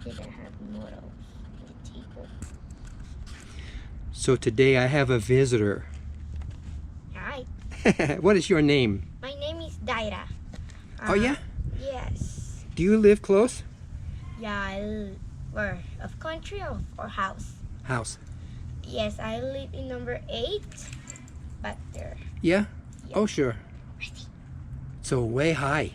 Did I have noodles on the table? So today I have a visitor. Hi. What is your name? My name is Daira. Oh yeah? Yes. Do you live close? Yeah, where? Of country or house? House. Yes, I live in number 8, but there. Yeah? Yeah. Oh sure. So way high.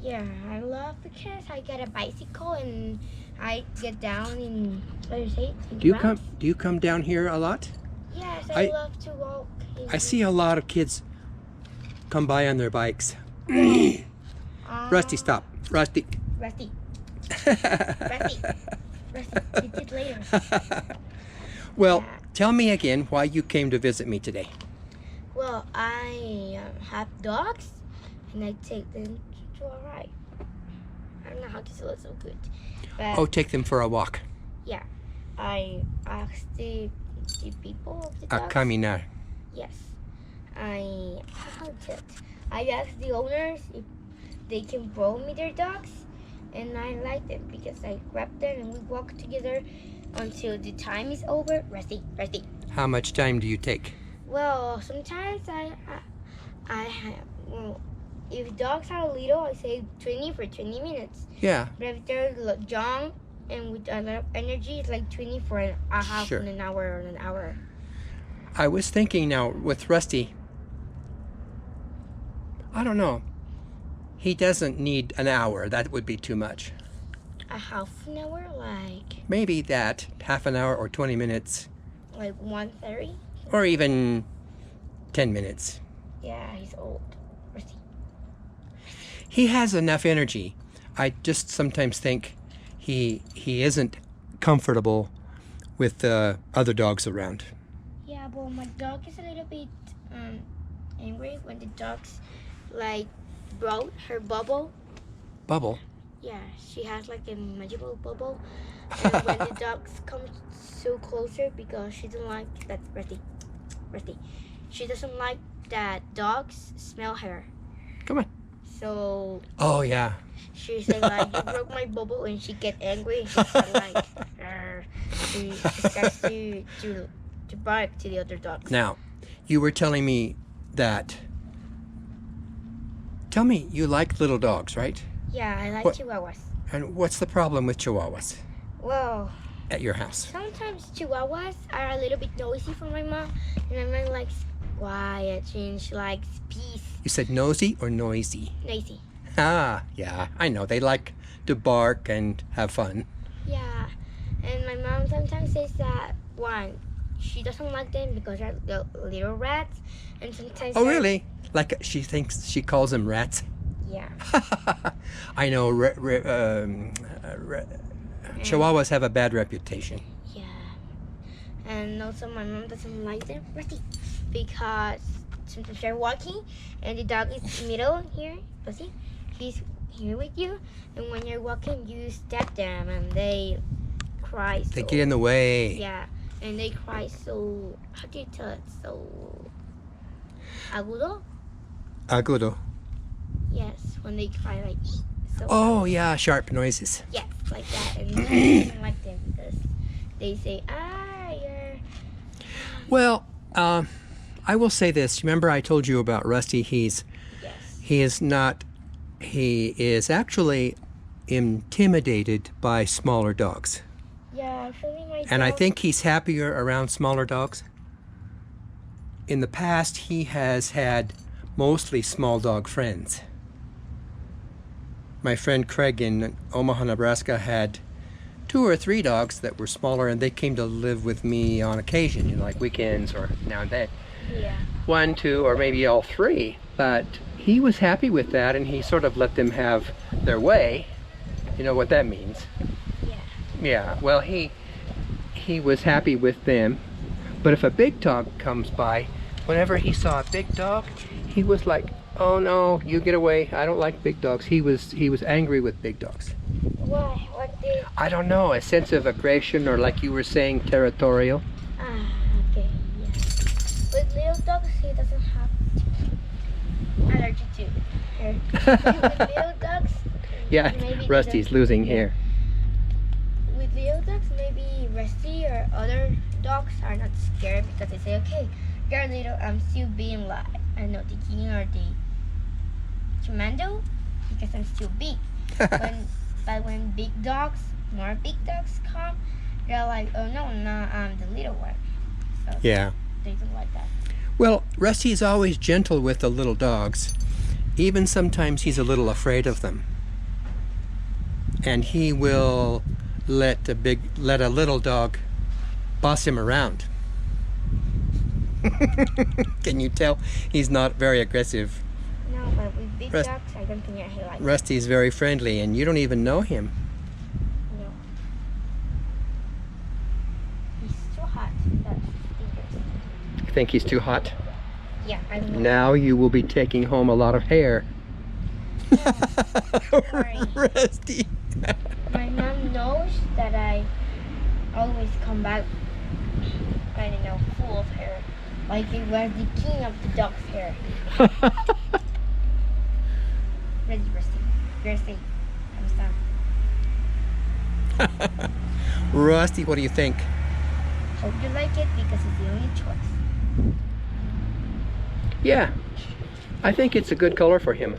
Yeah, I love because I get a bicycle and I get down in, what do you say? In Do you come down here a lot? Yes, I love to walk. I see a lot of kids come by on their bikes. Rusty, stop. Rusty. Rusty. Rusty. Rusty, you did later. Well, Yeah. tell me again why you came to visit me today. Well, I have dogs and I take them to a ride. I don't know how to say it so good. But Oh, take them for a walk. yeah, I asked the people of the A dogs. caminar. Yes. I asked the owners if they can borrow me their dogs, and I like them because I grab them and we walk together until the time is over. Rusty. How much time do you take? Well, sometimes I have, well, if dogs are little, I say 20 for 20 minutes. Yeah. But if they're young and with a lot of energy, it's like 20 for a half Sure. an hour or an hour. I was thinking now with Rusty, I don't know. He doesn't need an hour. That would be too much. A half an hour, like Maybe that, half an hour or 20 minutes, 1:30. or even 10 minutes. Yeah, he's old. Rusty. He has enough energy. I just sometimes think he isn't comfortable with the other dogs around. Yeah, well, my dog is a little bit angry when the dogs like broke her bubble. Bubble. Yeah, she has like a magical bubble, and when the dogs come so closer because she doesn't like that Rusty. She doesn't like that dogs smell her. Come on. So Oh yeah. she said like you broke my bubble, and she get angry and she start like she starts to bark to the other dogs. Now, you were telling me that. Tell me, you like little dogs, right? Yeah, I like What- Chihuahuas. And what's the problem with Chihuahuas Well, at your house? sometimes Chihuahuas are a little bit noisy for my mom, and my mom likes quiet and she likes peace. You said nosy or noisy? Noisy. Ah, yeah, I know. They like to bark and have fun. Yeah, and my mom sometimes says that one, she doesn't like them because they're little rats, and sometimes. Oh, really? Like she calls them rats? Yeah. I know. Chihuahuas have a bad reputation. Yeah. And also my mom doesn't like them, Rusty, because sometimes you're walking and the dog is middle here, Rusty. He's here with you, and when you're walking, you step them and they cry. They get in the way. Yeah, and they cry so. How do you tell it? So. Agudo? Agudo. Yes, when they cry like. So. Oh, yeah, sharp noises. Yes, like that, and I don't like them because they say, you're. Well, I will say this. Remember I told you about Rusty? Yes. He is actually intimidated by smaller dogs. Yeah, actually my And I dog- think he's happier around smaller dogs. In the past, he has had mostly small dog friends. My friend Craig in Omaha, Nebraska had 2 or 3 dogs that were smaller, and they came to live with me on occasion, you know, like weekends or now and then. Yeah. 1, 2, or maybe all 3. But he was happy with that, and he sort of let them have their way. You know what that means? Yeah. Yeah, well, he was happy with them. But if a big dog comes by, whenever he saw a big dog, he was like, oh no, you get away. I don't like big dogs. He was angry with big dogs. Why? What did? I don't know, a sense of aggression, or like you were saying, territorial. Okay. Yeah. With little dogs, he doesn't have allergy to hair. With little dogs. Yeah, maybe he Rusty's doesn't- losing yeah. hair. dogs are not scared because they say, okay, you're little, I'm still being like, I don't know, the king or the commando because I'm still big. But when more big dogs come, they're like, oh no, I'm the little one. So Yeah. they don't like that. Well, Rusty is always gentle with the little dogs. Even sometimes he's a little afraid of them. And he will let a little dog boss him around. Can you tell? He's not very aggressive. No, but with big dogs, I don't think he likes it. Rusty's very friendly, and you don't even know him. No. He's too hot. That's dangerous. You think he's too hot? Yeah, I don't know. Now you will be taking home a lot of hair. Sorry. Rusty. My mom knows that I always come back, I don't know, full of hair. Like it was the king of the dog's hair. Ready, Rusty. You're safe. I'm done. Rusty, what do you think? Hope you like it because it's the only choice. Yeah, I think it's a good color for him.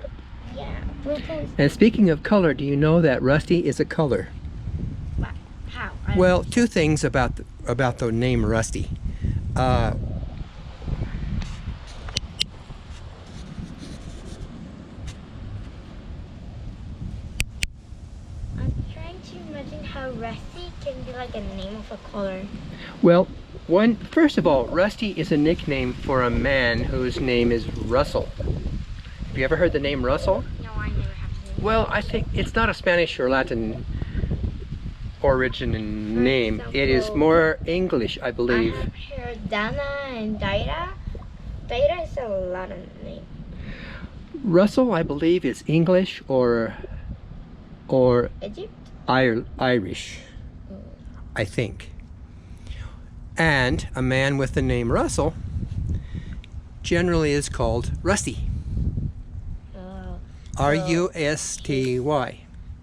Yeah, purple is And speaking of color, do you know that Rusty is a color? black. How? I don't Well, know. two things about the name Rusty. I'm trying to imagine how Rusty can be like a name of a color. Well, first of all, Rusty is a nickname for a man whose name is Russell. Have you ever heard the name Russell? No, I never have seen. Well, I think it's not a Spanish or Latin origin name. It is example, more English, I believe. I have heard Dana and Daira. Daira is a Latin name. Russell, I believe, is English or Egypt? Irish, I think. And a man with the name Russell generally is called Rusty. R-U-S-T-Y.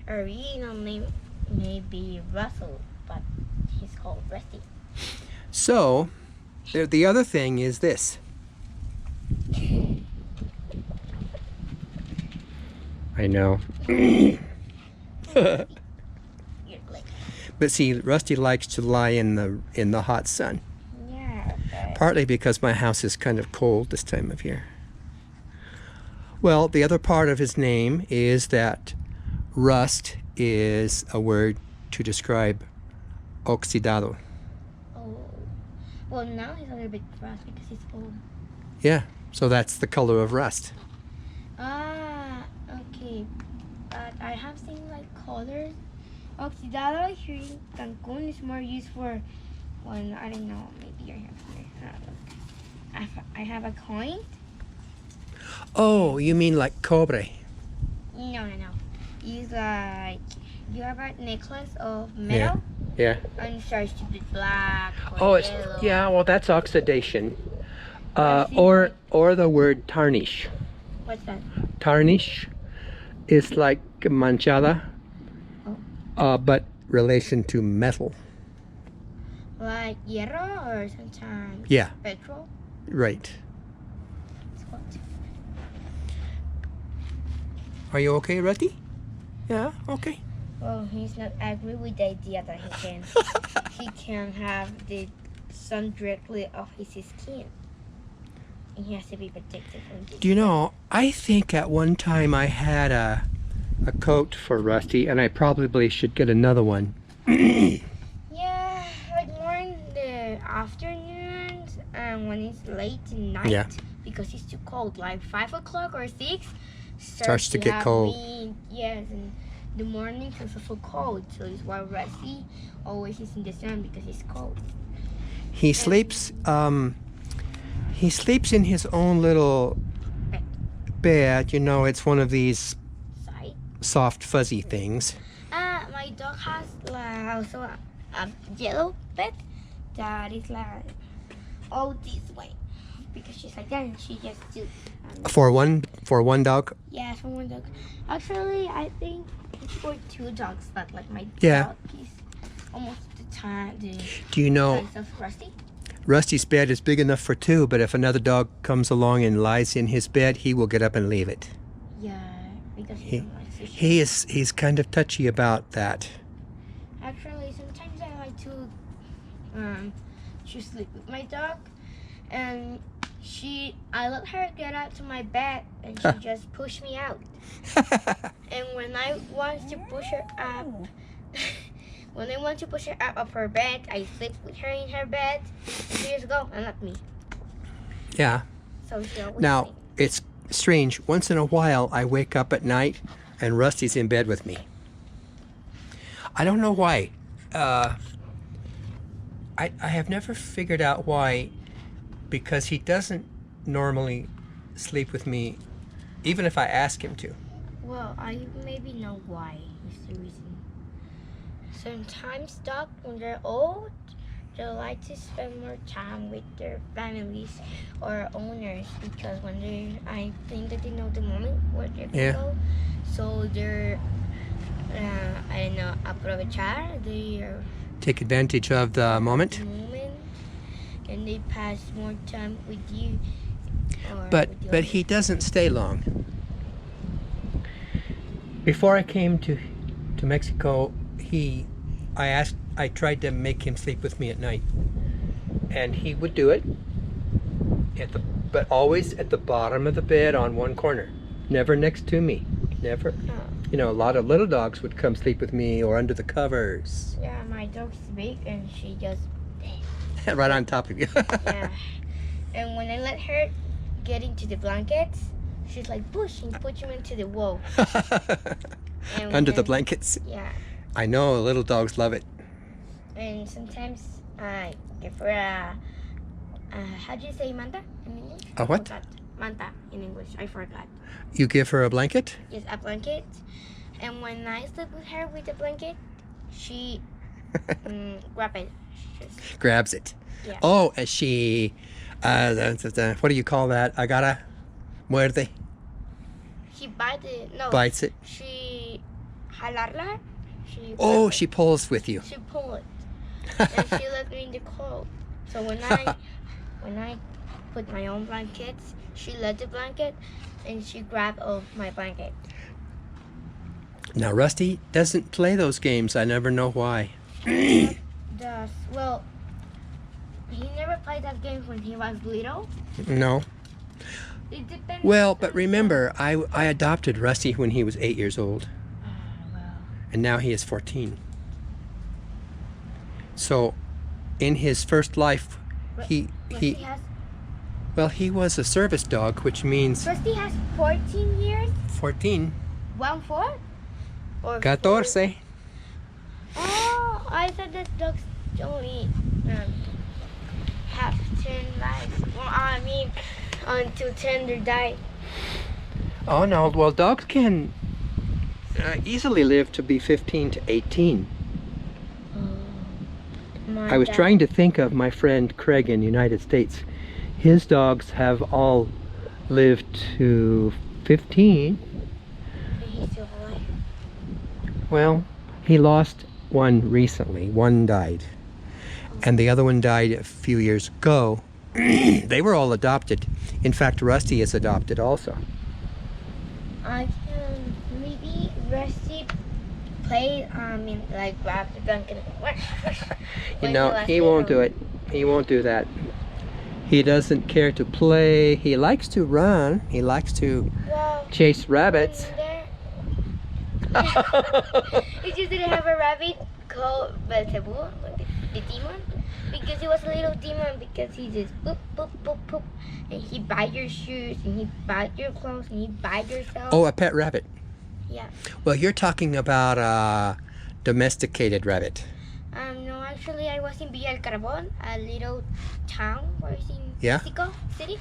Original name may be Russell, but he's called Rusty. So, the other thing is this. I know. You're like, But see, Rusty likes to lie in the hot sun. yeah, but Partly because my house is kind of cold this time of year. Well, the other part of his name is that rust is a word to describe oxidado. oh, well now he's a little bit fast because he's old. Yeah, so that's the color of rust. Ah, okay. But I have seen like colors. Oxidado here in Cancun is more used for when, I don't know, maybe I have here. I have a coin. Oh, you mean like cobre? No. It's like you have a necklace of metal Yeah. and it starts to be black or Oh, it's yellow. yeah. Well, that's oxidation. I've seen Or like- the word tarnish. What's that? Tarnish is like manchada, but relation to metal. Like hierro or sometimes Yeah, petrol. right. It's what? Are you okay, Rusty? Yeah, okay. Well, he's not agree with the idea that he can have the sun directly off his skin. And he has to be protected from this. Do you know, I think at one time I had a coat for Rusty, and I probably should get another one. Yeah, like more in the afternoons and when it's late at night. Yeah. Because it's too cold, like 5 o'clock or 6. Starts to get have cold. Wind. Yes, and the mornings are so cold. So it's why Rusty always is in the sun because it's cold. He sleeps. He sleeps in his own little bed. You know, it's one of these Side. soft, fuzzy things. My dog has like also a yellow bed that is like all this way because she's like that and she just do. For one dog. Yeah, for one dog. Actually, I think it's for 2 dogs, but like my Yeah. dog is almost the Do you know size of Rusty. Rusty's bed is big enough for two, but if another dog comes along and lies in his bed, he will get up and leave it. Yeah, because he don't like to He's kind of touchy about that. Actually, sometimes I like to sleep with my dog, and I let her get out to my bed, and she just pushed me out. And when I want to push her up, of her bed, I sleep with her in her bed, and she just go and let me. Yeah. So she always Now, sleep. it's strange. Once in a while, I wake up at night, and Rusty's in bed with me. I don't know why. I have never figured out why, because he doesn't normally sleep with me, even if I ask him to. Well, I maybe know why is the reason. Sometimes dogs, when they're old, they like to spend more time with their families or owners, because I think that they know the moment where they're gonna go. So they're, I don't know, aprovechar. They Take advantage of the moment. And they pass more time with you. But he doesn't stay long. Before I came to Mexico, I tried to make him sleep with me at night, and he would do it but always at the bottom of the bed on one corner, never next to me. Never. You know, a lot of little dogs would come sleep with me or under the covers. Yeah, my dog's big, and she just right on top of you. Yeah. And when I let her get into the blankets, she's like push him into the wall. Under the blankets. Yeah. I know, little dogs love it. And sometimes I give her a how do you say manta in English? A what? Manta in English. I forgot. You give her a blanket? Yes, a blanket. And when I sleep with her with the blanket, she grab it. Grabs it. Yeah. Oh, as she, what do you call that? Agarra, muerde. She bites it. No. Bites it. She jalarla. She pulls with you. She pulled it, and she left me in the cold. So when I put my own blankets, she let the blanket, and she grabbed my blanket. Now Rusty doesn't play those games. I never know why. Well, he never played that game when he was little. No. It depends. Well, but remember, I adopted Rusty when he was 8 years old. And now he is 14. So, in his first life, he was a service dog, which means Rusty has 14 years. 14. 1-4? Or 14. Oh, I thought that dogs only have 10 lives. Well, I mean, until 10 they die. Oh no! Well, dogs can easily live to be 15 to 18. I was trying to think of my friend Craig in the United States. His dogs have all lived to 15. He's still alive. Well, he lost one recently. One died. And the other one died a few years ago. They were all adopted. In fact, Rusty is adopted also. Maybe Rusty played, like grab the blanket. You know, he won't do it. He won't do that. He doesn't care to play. He likes to run. He likes to chase rabbits. He just didn't have a rabbit called Belzebub, the demon, because he was a little demon, because he just poop, poop, poop, poop, and he bite your shoes, and he bite your clothes, and he bite yourself. Oh, a pet rabbit. Yeah. Well, you're talking about a domesticated rabbit. No, actually, I was in Villa El Carbon, a little town where it's in Mexico City,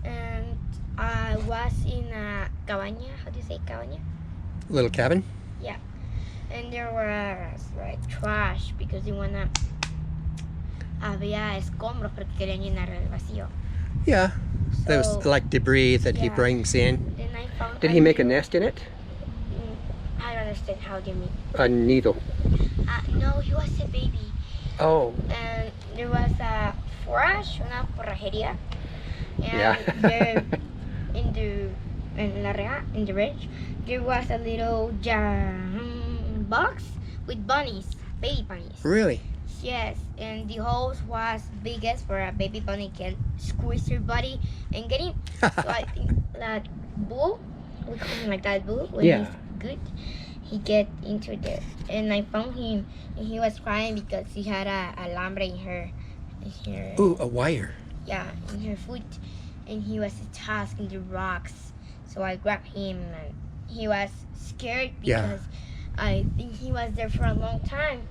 and I was in a cabaña. How do you say cabaña? Little cabin? Yeah. And there was like trash because they wanna. Había escombros porque querían llenar el vacío. Yeah. There was like debris that he brings in. Then I found. Did he make a nest in it? I don't understand how they mean. A needle. No, he was a baby. Oh, and there was a forage, una forrajería, and yeah. there in the in the ridge, there was a little box with bunnies, baby bunnies. Really? Yes, and the hose was biggest where a baby bunny can squeeze her body and get in. So I think that bull, we call him like that bull, when Yeah. he's good, he get into there. And I found him, and he was crying because he had a alambre in her, Ooh, a wire. yeah, in her foot, and he was stuck in the rocks. So I grabbed him, and he was scared Yeah. because I think he was there for a long time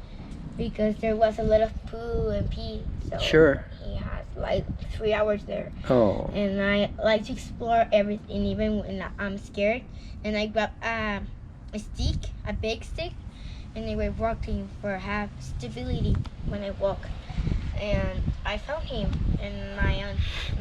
because there was a lot of poo and pee. So Sure. he has like 3 hours there, Oh. and I like to explore everything, even when I'm scared. And I grabbed a stick, a big stick, and they were walking for have stability when I walk. And I found him, and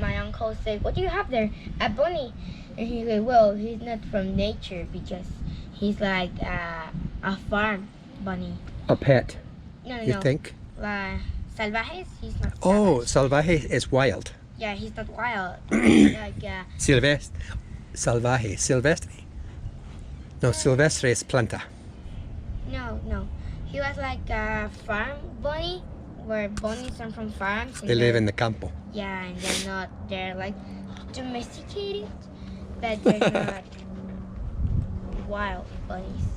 my uncle said, "What do you have there?" "A bunny." And he said, "Well, he's not from nature because he's like a farm bunny." A pet, No, you think? Salvajes, he's not. Oh, salvaje. salvaje is wild. Yeah, he's not wild. Like Silvestre. Salvaje. Silvestre. No, silvestre is planta. no. He was like a farm bunny, where bunnies are from farms. And They live in the campo. yeah, and they're like domesticated, but they're not wild bunnies.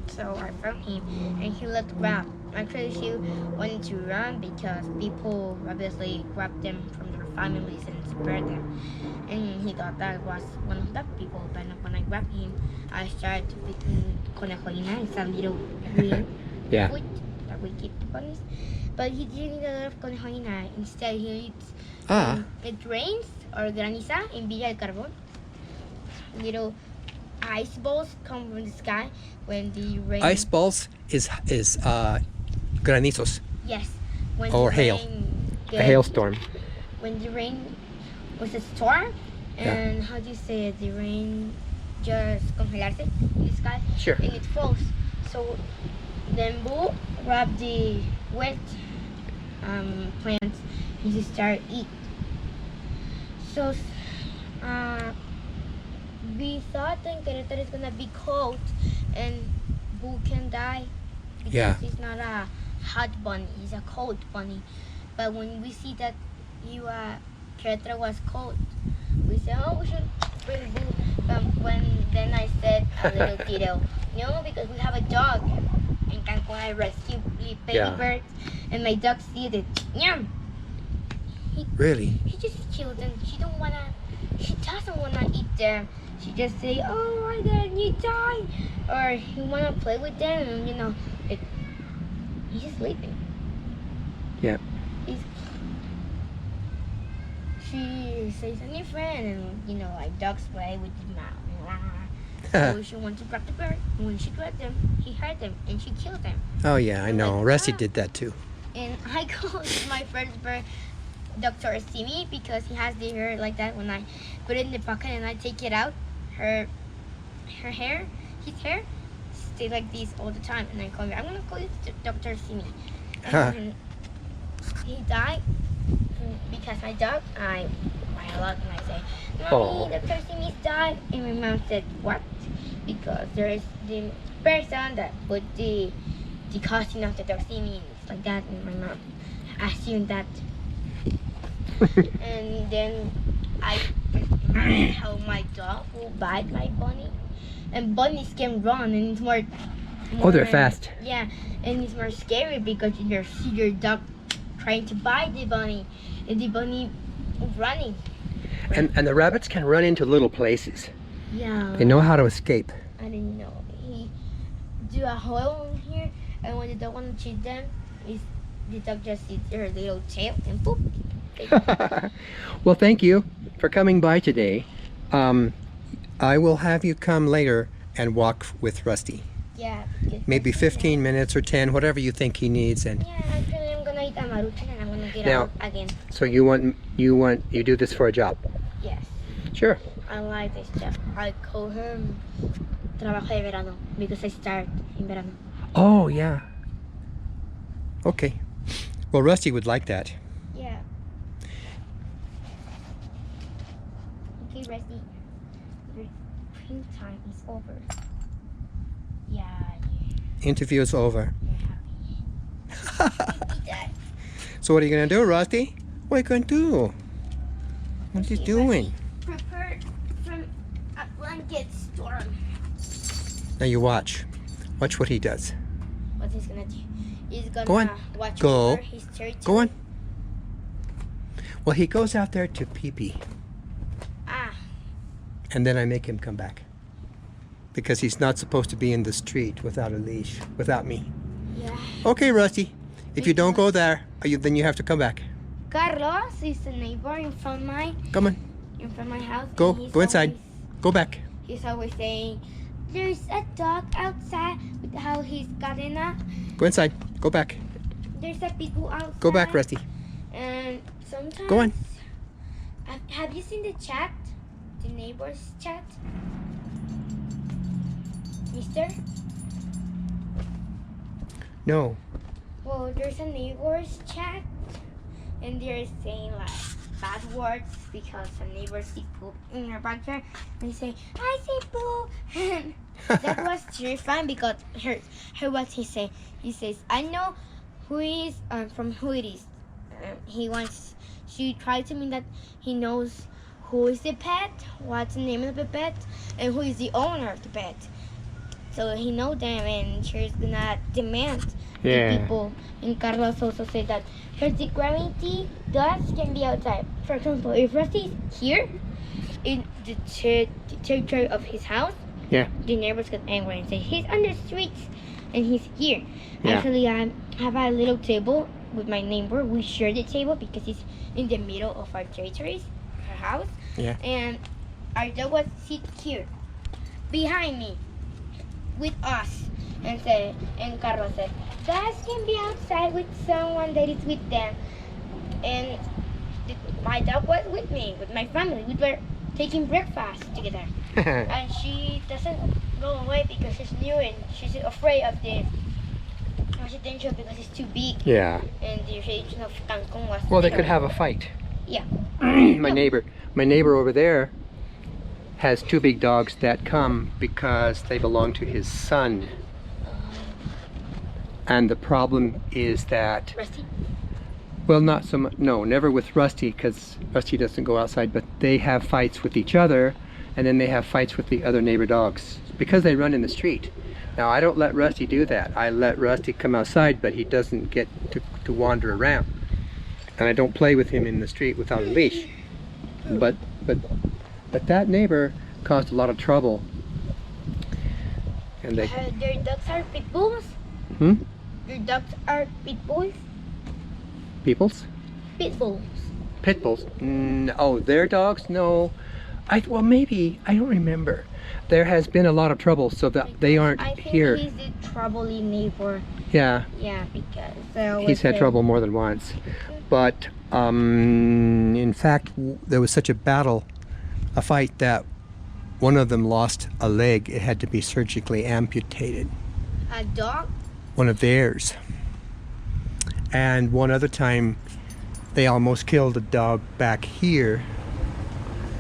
So I found him, and he looked rough. Actually, he wanted to run because people obviously grabbed them from their families and spared them. And he thought that was one of the people. But when I grabbed him, I started to feed him conejoina. It's a little green Yeah. food that we give to bunnies. But he didn't eat a lot of conejoina. Instead, he eats it rains or graniza in Villa del Carbón. Little ice balls come from the sky when the rain. Ice balls is granizos. Yes. When Or the hail. rain A get- hailstorm. When the rain was a storm, and how do you say it? The rain just congelarse in the sky, Sure. and it falls. So then Boo grab the wet plants and just start eat. So we thought that Querétaro is gonna be cold and Boo can die because Yeah. he's not a hot bunny, he's a cold bunny. But when we see that Querétaro was cold, we said, oh, we should bring Boo. Then I said a little Tito, no, because we have a dog in Cancun. I rescue baby Yeah. birds, and my dog sees it. Yum! Really? She just killed them. She doesn't wanna eat them. She just say, oh my god, you die, or you wanna play with them, and he's just sleeping. Yeah. She says a new friend, and like dogs play with the mouth. So she wants to grab the bird, and when she grabbed them, he hurt them, and she killed them. Oh yeah, I know. Like, Rusty did that too. And I called my first bird Dr. Simi because he has the hair like that. When I put it in the pocket and I take it out, his hair stay like this all the time. And I call her, I'm gonna call you Dr. Simi. And he died because my dog, I cry a lot and I say, Mommy, Dr. Simi's died. And my mom said, what? Because there is the person that put the costume of Dr. Simi, it's like that, and my mom assumed that. And then I how my dog will bite my bunny, and bunnies can run, and it's more Oh, they're fast. Yeah, and it's more scary because you see your dog trying to bite the bunny, and the bunny running. And the rabbits can run into little places. Yeah. They know how to escape. I didn't know. He do a hole in here, and when the dog want to cheat them, the dog just sees her little tail and poop. Well, thank you for coming by today. I will have you come later and walk with Rusty. Yeah. Maybe 15 minutes or 10, whatever you think he needs. And Yeah, actually I'm gonna eat a maruchan and I'm gonna get Now- out again. so you do this for a job? Yes. Sure. I like this job. I call him trabajo de verano because I start in verano. Oh, yeah. Okay. Well, Rusty would like that. Yeah. Okay, Rusty. Your screen time is over. Yeah, Interview is over. you're happy. So what are you gonna do, Rusty? What are you gonna do? What are you doing? Prepare from a blanket storm. Now you watch. Watch what he does. What he's gonna do? He's gonna Go on. watch Go. over his territory. Go on. Well, he goes out there to pee-pee. Ah, And then I make him come back. Because he's not supposed to be in the street without a leash, without me. yeah. Okay, Rusty. If you don't go there, then you have to come back. Carlos is the neighbor in front of Come on. my house. Go. and he's Go inside. always- Go back. He's always saying, "There's a dog outside." With how he's gotten up. Go inside. Go back. There's a pitbull outside. Go back, Rusty. And sometimes. Go on. Have you seen the chat? The neighbors chat? Mister? No. Well, there's a neighbors chat. And they're saying like bad words because some neighbors see poop in her backyard. And they say, "I see poop." And that was terrifying because her what he say. He says, "I know who is from who it is." She tried to mean that he knows who is the pet, what's the name of the pet, and who is the owner of the pet. So he knows them, and she's gonna demand the people. And Carlos also said that particularity dogs can be outside. For example, if Rusty is here in the territory of his house, Yeah. the neighbors get angry and say he's on the streets and he's here. Yeah. Actually, I have a little table with my neighbor. We share the table because it's in the middle of our territories, our house. Yeah. And our dog was sit here behind me with us and Carlos said, "Dogs can be outside with someone that is with them." And my dog was with me, with my family. We were taking breakfast together. And she doesn't go away because she's new and she's afraid of the residential because it's too big. Yeah. And the residential of Cancun was Well, they bigger. could have a fight. Yeah. my neighbor over there has two big dogs that come because they belong to his son. And the problem is that, Rusty? well, not so much, no, never with Rusty, because Rusty doesn't go outside, but they have fights with each other, and then they have fights with the other neighbor dogs because they run in the street. Now, I don't let Rusty do that. I let Rusty come outside, but he doesn't get to wander around. And I don't play with him in the street without a leash. But that neighbor caused a lot of trouble. And they, Their dogs are pit bulls? hmm? Your dogs are pit bulls? Peoples? Pit bulls. Pit bulls? Oh, their dogs? No. Well, maybe. I don't remember. There has been a lot of trouble, so that they aren't I think here. he's the troubling neighbor. Yeah, Yeah, because they always he's had say- trouble more than once. But in fact, there was such a fight that one of them lost a leg. It had to be surgically amputated. A dog? One of theirs. And one other time, they almost killed a dog back here.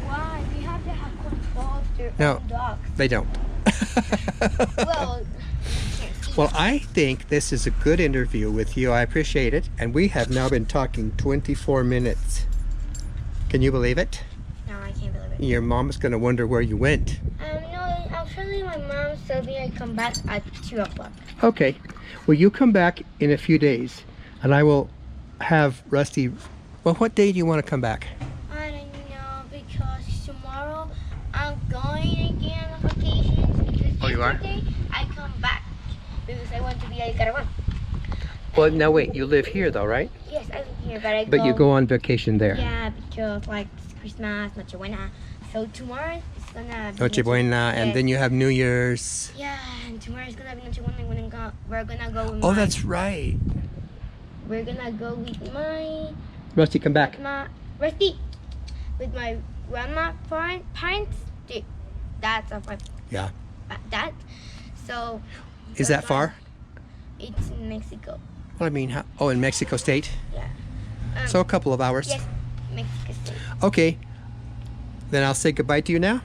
Why? They have to have control of their No. own dogs. They don't. Well, Well, I think this is a good interview with you. I appreciate it. And we have now been talking 24 minutes. Can you believe it? no, I can't believe it. Your mom's going to wonder where you went. No, actually my mom told me I come back at 2 o'clock. Okay. Well, you come back in a few days, and I will have Rusty. Well, what day do you want to come back? I don't know because tomorrow I'm going again on vacation. Because Oh, you are? yesterday I come back because I want to be at Caravan. Well, now wait. You live here, though, right? Yes, I'm here, but But you go on vacation there. Yeah, because like it's Christmas, Noche Buena. So tomorrow it's gonna be Noche Buena, and yes. then you have New Year's. Yeah, and tomorrow is gonna be Noche Buena. We're gonna go with Oh, my, that's right. we're gonna go with my Rusty, come back. Rusty, with my grandma parents. That's of my Yeah. dad. So Is we're that far? It's in Mexico. What I mean, oh, in Mexico State? Yeah. So a couple of hours. Yes, Mexico State. Okay. Then I'll say goodbye to you now.